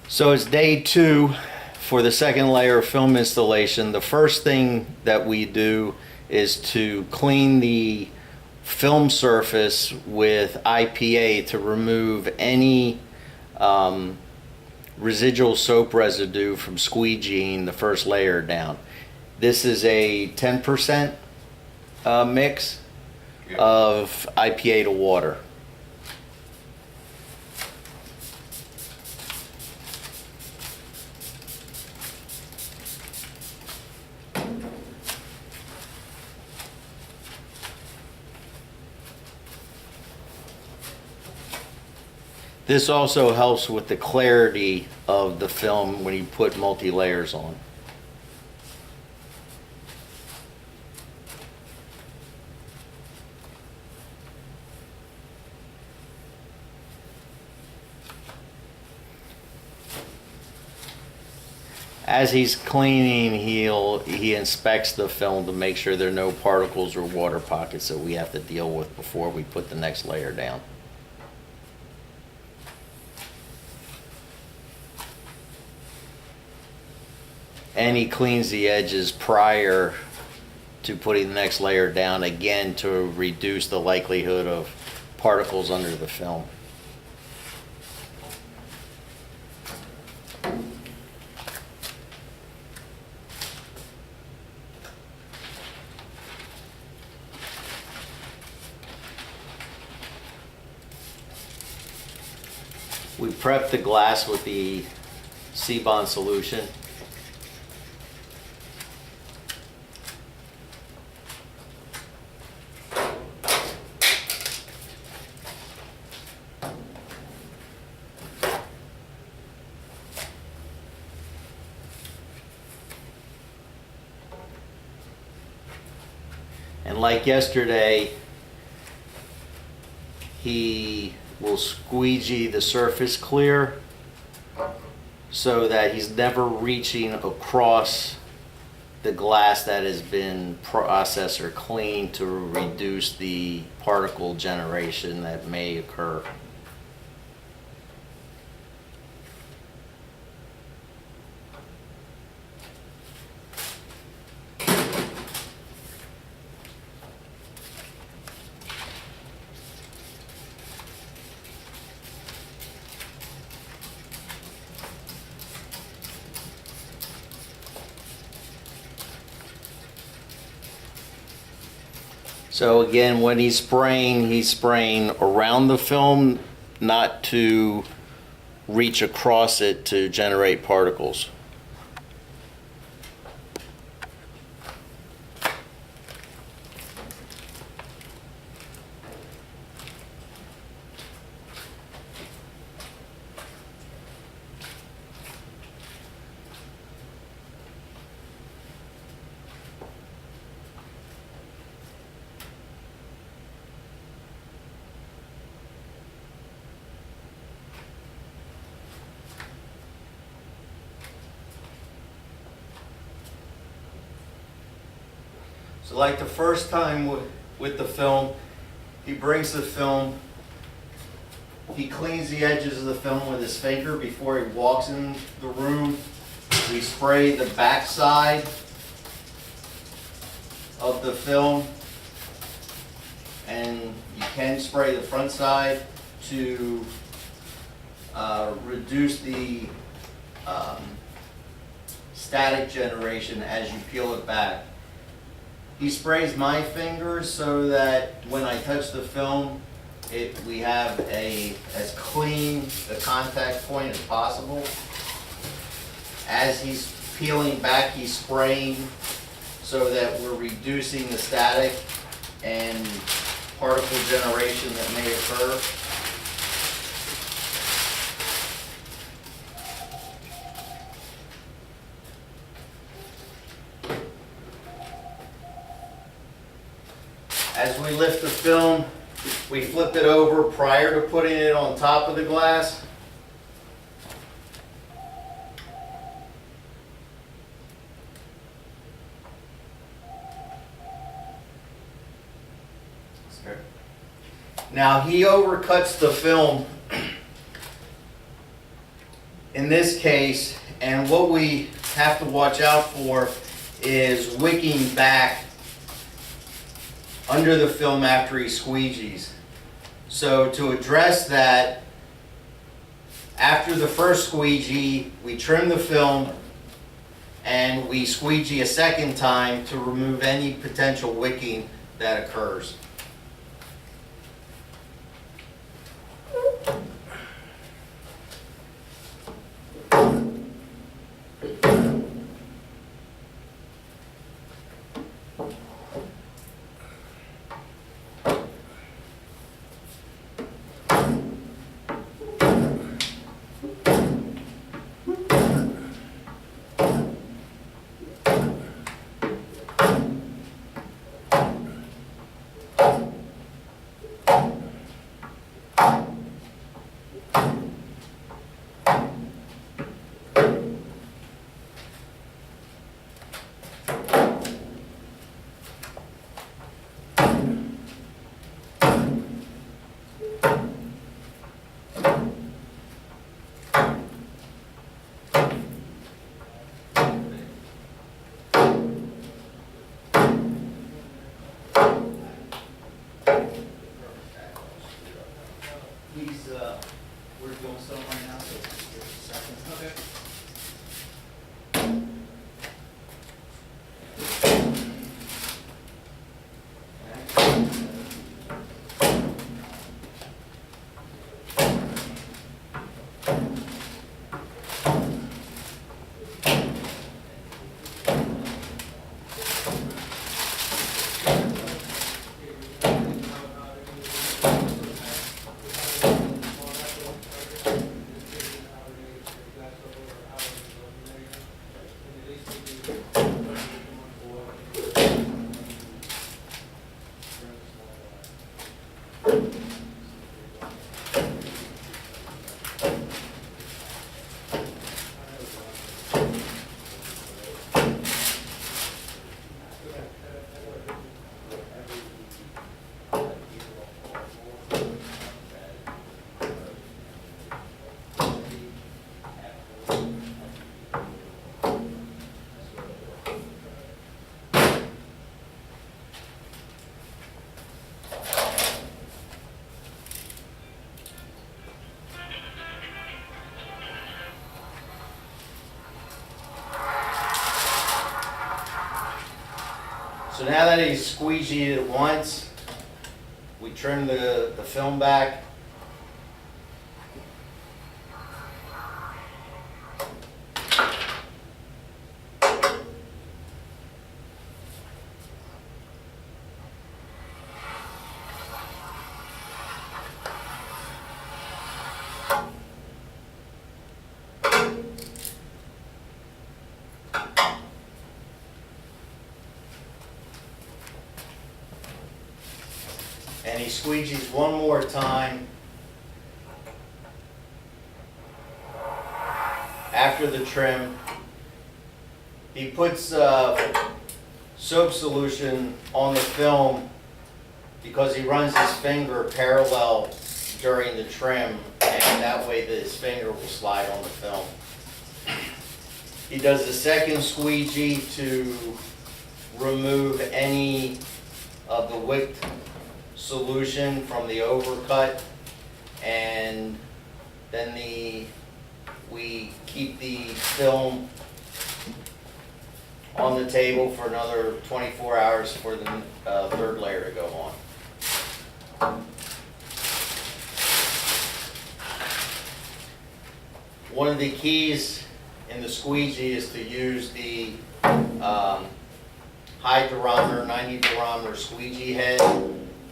So it's day 2 for the second layer of film installation. The first thing that we do is to clean the film surface with IPA to remove any residual soap residue from squeegeeing the first layer down. This is a 10% mix of IPA to water. This also helps with the clarity of the film when you put multi-layers on. As he's cleaning, he inspects the film to make sure there are no particles or water pockets that we have to deal with before we put the next layer down. And he cleans the edges prior to putting the next layer down, again to reduce the likelihood of particles under the film. We prep the glass with the C-bond solution. And like yesterday, he will squeegee the surface clear so that he's never reaching across the glass that has been processed or cleaned to reduce the particle generation that may occur. So again, when he's spraying around the film, not to reach across it to generate particles. So like the first time with the film, he brings the film, he cleans the edges of the film with his finger before he walks in the room. We spray the back side of the film, and you can spray the front side to reduce the static generation as you peel it back. He sprays my fingers so that when I touch the film, we have as clean a contact point as possible. As he's peeling back, he's spraying so that we're reducing the static and particle generation that may occur. As we lift the film, we flip it over prior to putting it on top of the glass. Now he overcuts the film in this case, and what we have to watch out for is wicking back under the film after he squeegees. So to address that, after the first squeegee, we trim the film and we squeegee a second time to remove any potential wicking that occurs. We're doing some right now, so just a second. Okay. So now that he's squeegeed it once, we trim the film back. And he squeegees one more time after the trim. He puts soap solution on the film because he runs his finger parallel during the trim, and that way his finger will slide on the film. He does the second squeegee to remove any of the wick solution from the overcut, and then we keep the film on the table for another 24 hours for the third layer to go on. One of the keys in the squeegee is to use the high durometer, 90 durometer squeegee head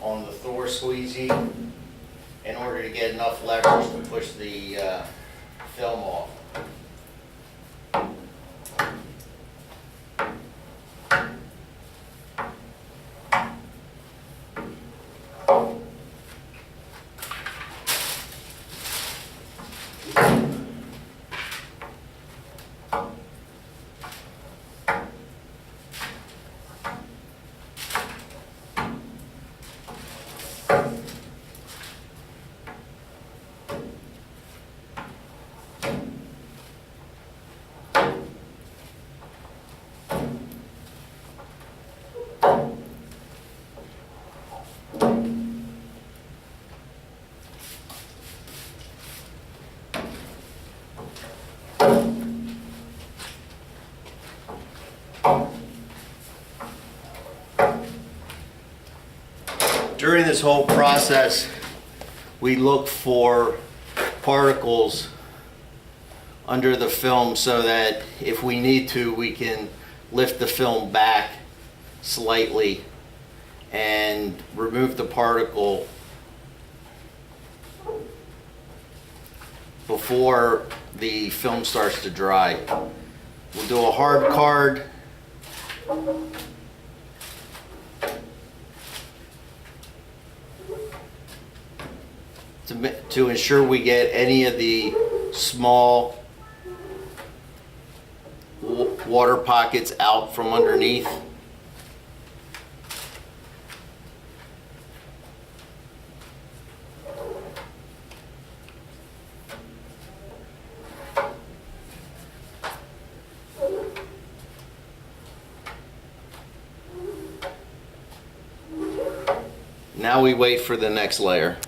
on the Thor squeegee in order to get enough leverage to push the film off. During this whole process, we look for particles under the film so that if we need to, we can lift the film back slightly and remove the particle before the film starts to dry. We'll do a hard card to ensure we get any of the small water pockets out from underneath. Now we wait for the next layer.